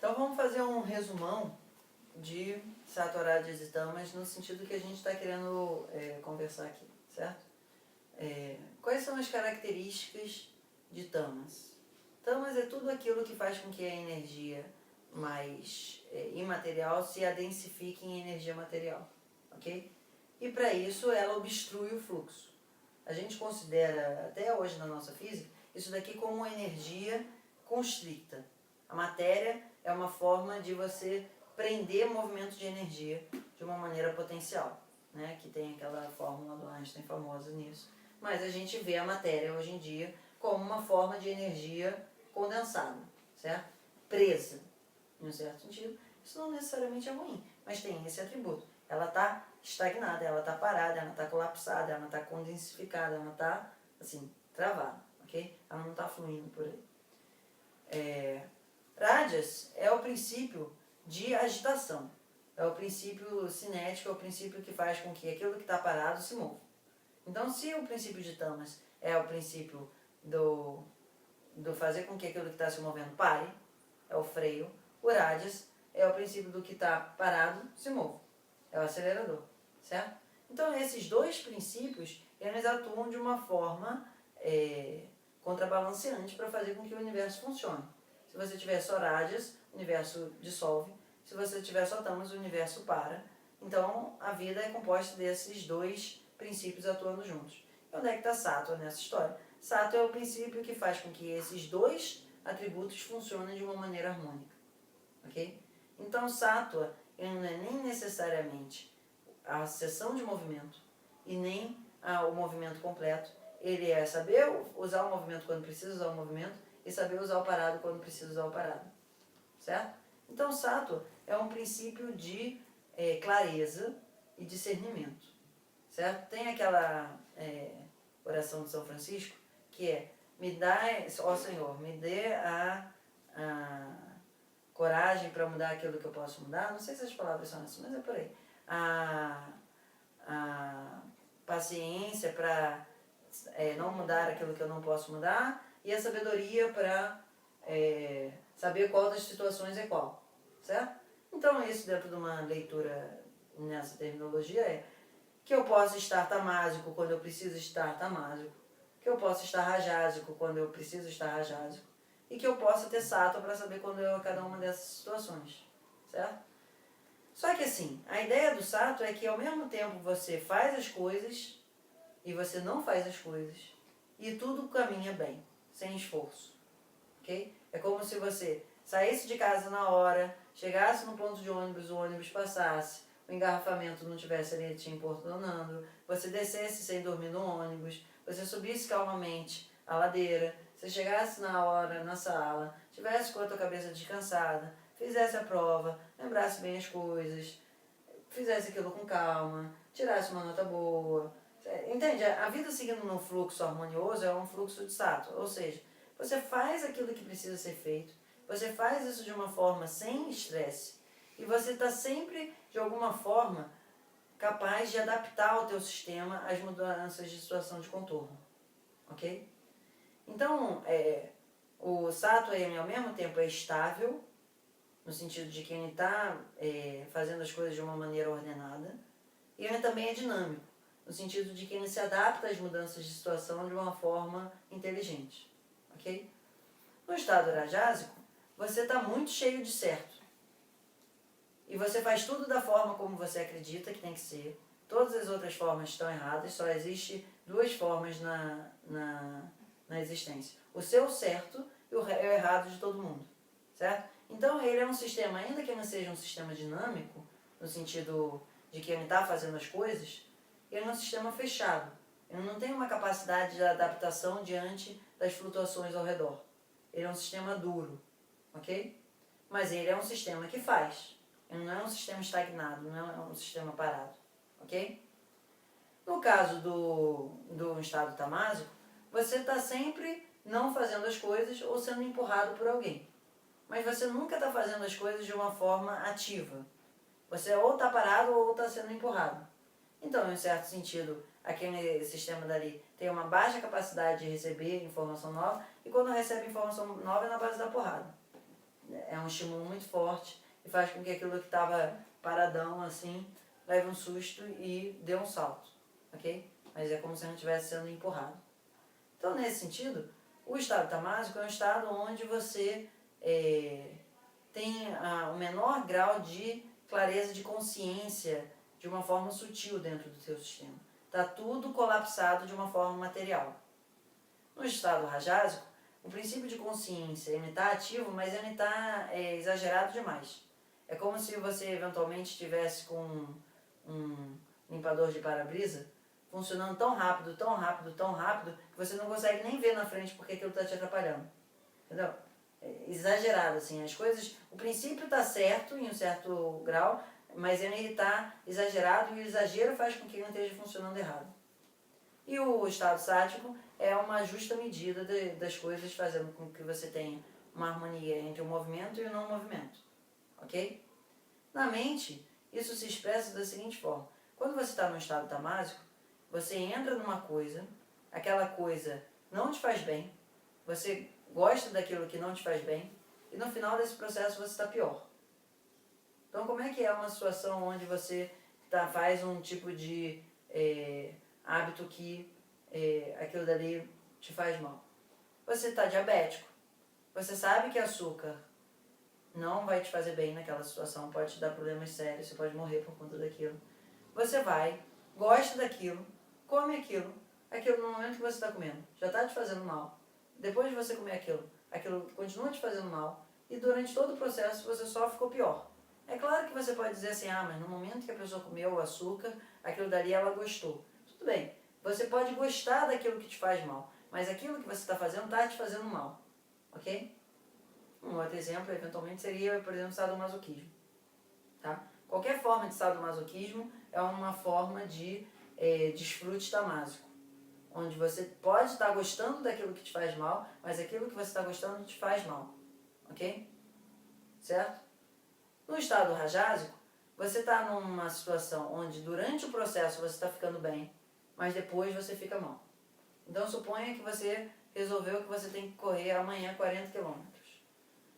Então vamos fazer um resumão de Sattva, Rajas e Tamas no sentido que a gente está querendo conversar aqui, certo? Quais são as características de Tamas? Tamas é tudo aquilo que faz com que a energia mais imaterial se adensifique em energia material, ok? E para isso ela obstrui o fluxo. A gente considera, até hoje na nossa física, isso daqui como uma energia constricta. A matéria é uma forma de você prender movimento de energia de uma maneira potencial, né? Que tem aquela fórmula do Einstein famosa nisso. Mas a gente vê a matéria hoje em dia como uma forma de energia condensada, certo? Presa, em um certo sentido. Isso não necessariamente é ruim, mas tem esse atributo. Ela está estagnada, ela está parada, ela está colapsada, ela está condensificada, ela está, assim, travada, ok? Ela não está fluindo por aí. Rajas é o princípio de agitação. É o princípio cinético, é o princípio que faz com que aquilo que está parado se mova. Então, se o princípio de Tamas é o princípio do fazer com que aquilo que está se movendo pare, é o freio, o Rajas é o princípio do que está parado se mova, é o acelerador, certo? Então, esses dois princípios, eles atuam de uma forma contrabalanceante para fazer com que o universo funcione. Se você tiver só Rajas, o universo dissolve. Se você tiver só Tamas, o universo para. Então, a vida é composta desses dois princípios atuando juntos. E onde é que está Sattva nessa história? Sattva é o princípio que faz com que esses dois atributos funcionem de uma maneira harmônica. Ok? Então, Sattva ele não é nem necessariamente a cessão de movimento e nem o movimento completo. Ele é saber usar o movimento quando precisa usar o movimento e saber usar o parado quando precisa usar o parado. Certo? Então, Sattva é um princípio de clareza e discernimento. Certo? Tem aquela oração de São Francisco que é: me dá, ó Senhor, me dê a coragem para mudar aquilo que eu posso mudar. Não sei se as palavras são assim, mas é por aí. A paciência para não mudar aquilo que eu não posso mudar e a sabedoria para saber qual das situações é qual, certo? Então isso dentro de uma leitura nessa terminologia é que eu posso estar tamásico quando eu preciso estar tamásico, que eu posso estar rajásico quando eu preciso estar rajásico e que eu possa ter sattva para saber quando eu cada uma dessas situações, certo? Só que assim, a ideia do sattva é que ao mesmo tempo você faz as coisas e você não faz as coisas e tudo caminha bem, sem esforço. Okay? É como se você saísse de casa na hora, chegasse no ponto de ônibus, o ônibus passasse, o engarrafamento não tivesse ali te importunando, você descesse sem dormir no ônibus, você subisse calmamente a ladeira, você chegasse na hora na sala, tivesse com a tua cabeça descansada, fizesse a prova, lembrasse bem as coisas, fizesse aquilo com calma, tirasse uma nota boa. Entende? A vida seguindo num fluxo harmonioso é um fluxo de sattva, ou seja, você faz aquilo que precisa ser feito, você faz isso de uma forma sem estresse e você está sempre, de alguma forma, capaz de adaptar o teu sistema às mudanças de situação de contorno. Ok? Então, o sattva ele, ao mesmo tempo é estável, no sentido de que ele está fazendo as coisas de uma maneira ordenada, e ele também é dinâmico, no sentido de que ele se adapta às mudanças de situação de uma forma inteligente. Okay? No estado rajásico, você está muito cheio de certo. E você faz tudo da forma como você acredita que tem que ser. Todas as outras formas estão erradas, só existe duas formas na existência. O seu certo e o errado de todo mundo. Certo? Então ele é um sistema, ainda que ele não seja um sistema dinâmico, no sentido de que ele está fazendo as coisas, ele é um sistema fechado. Ele não tem uma capacidade de adaptação diante das flutuações ao redor. Ele é um sistema duro, ok? Mas ele é um sistema que faz. Ele não é um sistema estagnado, não é um sistema parado, ok? No caso do estado tamásico, você está sempre não fazendo as coisas ou sendo empurrado por alguém. Mas você nunca está fazendo as coisas de uma forma ativa. Você ou está parado ou está sendo empurrado. Então, em certo sentido, aquele sistema dali tem uma baixa capacidade de receber informação nova e quando recebe informação nova é na base da porrada. é um estímulo muito forte e faz com que aquilo que estava paradão assim, leve um susto e dê um salto, ok? Mas é como se não estivesse sendo empurrado. Então, nesse sentido, o estado tamásico é um estado onde você tem o menor grau de clareza de consciência de uma forma sutil dentro do seu sistema. Está tudo colapsado de uma forma material. No estado rajásico, o princípio de consciência ele está ativo, mas ele está exagerado demais. É como se você eventualmente estivesse com um limpador de para-brisa funcionando tão rápido, tão rápido, tão rápido, que você não consegue nem ver na frente porque aquilo está te atrapalhando. Entendeu? É exagerado, assim, as coisas... O princípio está certo, em um certo grau, mas ele está exagerado e o exagero faz com que ele não esteja funcionando errado. E o estado sático é uma justa medida das coisas, fazendo com que você tenha uma harmonia entre o movimento e o não movimento. Ok? Na mente, isso se expressa da seguinte forma. Quando você está no estado tamásico, você entra numa coisa, aquela coisa não te faz bem, você gosta daquilo que não te faz bem, e no final desse processo você está pior. Então, como é que é uma situação onde você faz um tipo de hábito que aquilo dali te faz mal? Você está diabético, você sabe que açúcar não vai te fazer bem naquela situação, pode te dar problemas sérios, você pode morrer por conta daquilo. Você vai, gosta daquilo, come aquilo no momento que você está comendo, já está te fazendo mal. Depois de você comer aquilo continua te fazendo mal e durante todo o processo você só ficou pior. É claro que você pode dizer assim, mas no momento que a pessoa comeu o açúcar, aquilo dali ela gostou. Tudo bem, você pode gostar daquilo que te faz mal, mas aquilo que você está fazendo está te fazendo mal, ok? Um outro exemplo, eventualmente, seria, por exemplo, o sadomasoquismo. Tá? Qualquer forma de sadomasoquismo é uma forma de desfrute tamásico, onde você pode estar gostando daquilo que te faz mal, mas aquilo que você está gostando te faz mal. Ok? Certo? No estado rajásico, você está numa situação onde durante o processo você está ficando bem, mas depois você fica mal. Então suponha que você resolveu que você tem que correr amanhã 40 km.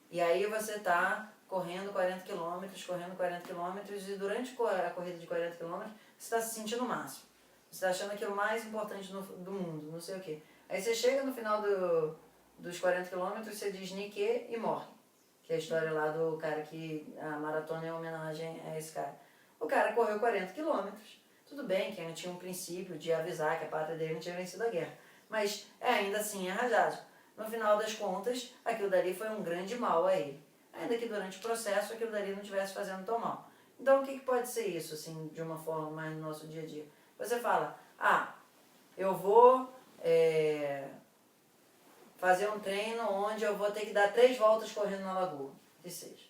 E aí você está correndo 40 km e durante a corrida de 40 km você está se sentindo o máximo. Você está achando aquilo mais importante do mundo, não sei o quê. Aí você chega no final dos 40 km, você diz niquê e morre. Que é a história lá do cara que a maratona é uma homenagem a esse cara. O cara correu 40 km. Tudo bem que tinha um princípio de avisar que a pátria dele não tinha vencido a guerra. Mas ainda assim é rajásico. No final das contas, aquilo dali foi um grande mal a ele. Ainda que durante o processo aquilo dali não estivesse fazendo tão mal. Então o que pode ser isso, assim, de uma forma mais no nosso dia a dia? Você fala, eu vou fazer um treino onde eu vou ter que dar 3 voltas correndo na lagoa, que seja.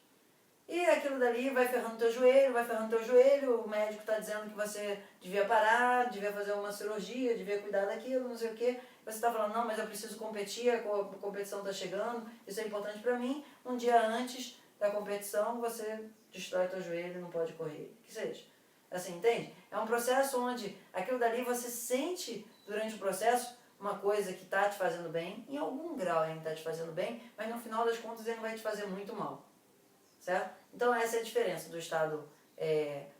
E aquilo dali vai ferrando teu joelho, o médico está dizendo que você devia parar, devia fazer uma cirurgia, devia cuidar daquilo, não sei o quê. Você está falando, não, mas eu preciso competir, a competição está chegando, isso é importante para mim. Um dia antes da competição, você destrói teu joelho e não pode correr, que seja. Assim, entende? É um processo onde aquilo dali você sente durante o processo uma coisa que está te fazendo bem, em algum grau ele está te fazendo bem, mas no final das contas ele vai te fazer muito mal. Certo? Então essa é a diferença do estado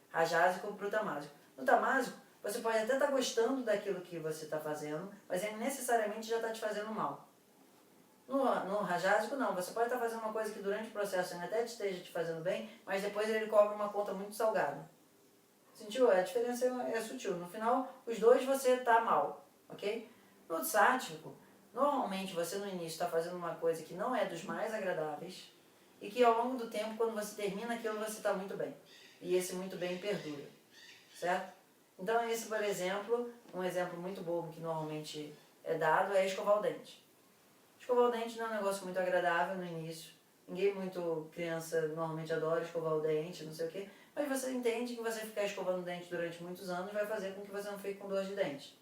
rajásico para o tamásico. No tamásico, você pode até estar gostando daquilo que você está fazendo, mas ele necessariamente já está te fazendo mal. No rajásico não, você pode estar fazendo uma coisa que durante o processo ele até esteja te fazendo bem, mas depois ele cobra uma conta muito salgada. Sentiu? A diferença é sutil. No final, os dois você está mal, ok? No sático, normalmente você no início está fazendo uma coisa que não é dos mais agradáveis, e que ao longo do tempo, quando você termina aquilo, você está muito bem. E esse muito bem perdura. Certo? Então esse, por exemplo, um exemplo muito bobo que normalmente é dado é escovar o dente. Escovar o dente não é um negócio muito agradável no início. Ninguém muito, criança, normalmente adora escovar o dente, não sei o quê. Mas você entende que você ficar escovando o dente durante muitos anos vai fazer com que você não fique com dor de dente.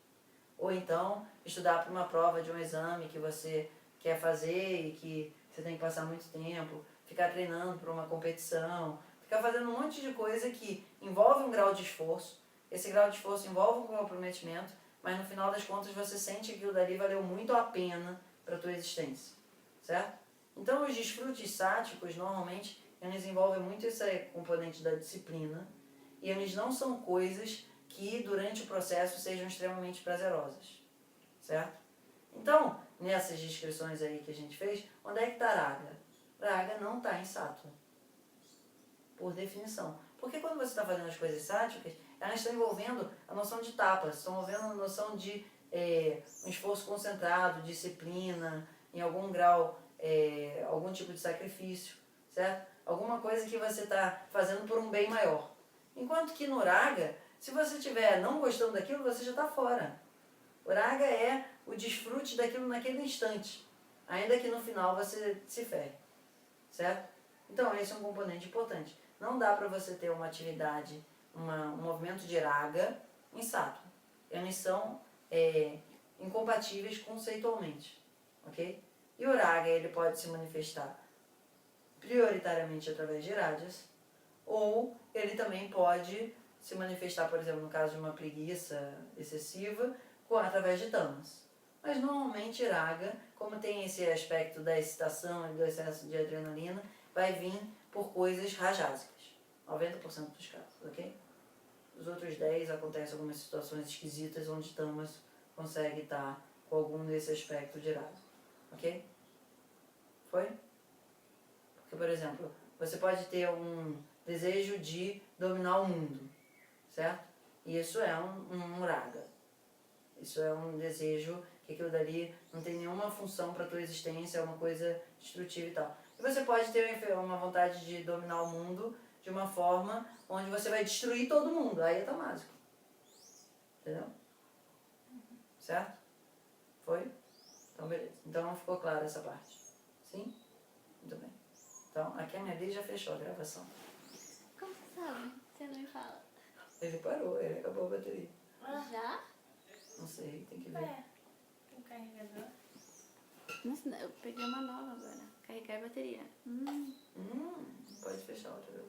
Ou então, estudar para uma prova de um exame que você quer fazer e que você tem que passar muito tempo, ficar treinando para uma competição, ficar fazendo um monte de coisa que envolve um grau de esforço. Esse grau de esforço envolve um comprometimento, mas no final das contas você sente que aquilo dali valeu muito a pena para a tua existência, certo? Então, os desfrutes sáticos, normalmente, eles envolvem muito essa componente da disciplina e eles não são coisas que, durante o processo, sejam extremamente prazerosas, certo? Então, nessas descrições aí que a gente fez, onde é que está Raga? Raga não está em Sattva, por definição. Porque quando você está fazendo as coisas sáticas, elas estão envolvendo a noção de tapas, estão envolvendo a noção de um esforço concentrado, disciplina, em algum grau, algum tipo de sacrifício, certo? Alguma coisa que você está fazendo por um bem maior. Enquanto que no Raga, se você estiver não gostando daquilo, você já está fora. O Raga é o desfrute daquilo naquele instante, ainda que no final você se ferre, certo? Então esse é um componente importante. Não dá para você ter uma atividade, um movimento de Raga em Sattva. Eles são incompatíveis conceitualmente, ok? E o Raga ele pode se manifestar prioritariamente através de Rajas, ou ele também pode se manifestar, por exemplo, no caso de uma preguiça excessiva, através de tamas. Mas normalmente Raga, como tem esse aspecto da excitação e do excesso de adrenalina, vai vir por coisas rajásicas, 90% dos casos, ok? Os outros 10 acontecem algumas situações esquisitas onde tamas consegue estar com algum desse aspecto de Raga, ok? Foi? Porque, por exemplo, você pode ter um desejo de dominar o mundo, certo? E isso é um Raga. Isso é um desejo que aquilo dali não tem nenhuma função para a tua existência, é uma coisa destrutiva e tal. E você pode ter uma vontade de dominar o mundo de uma forma onde você vai destruir todo mundo. Aí é tamásico. Entendeu? Certo? Foi? Então, beleza. Então, ficou clara essa parte. Sim? Muito bem. Então, a Kennedy já fechou a gravação. Como você sabe? Você não me fala. Ele parou, ele acabou a bateria. Já? Não sei, tem que ver. O carregador. Nossa, eu peguei uma nova agora. Carregar a bateria. Pode fechar outra vez.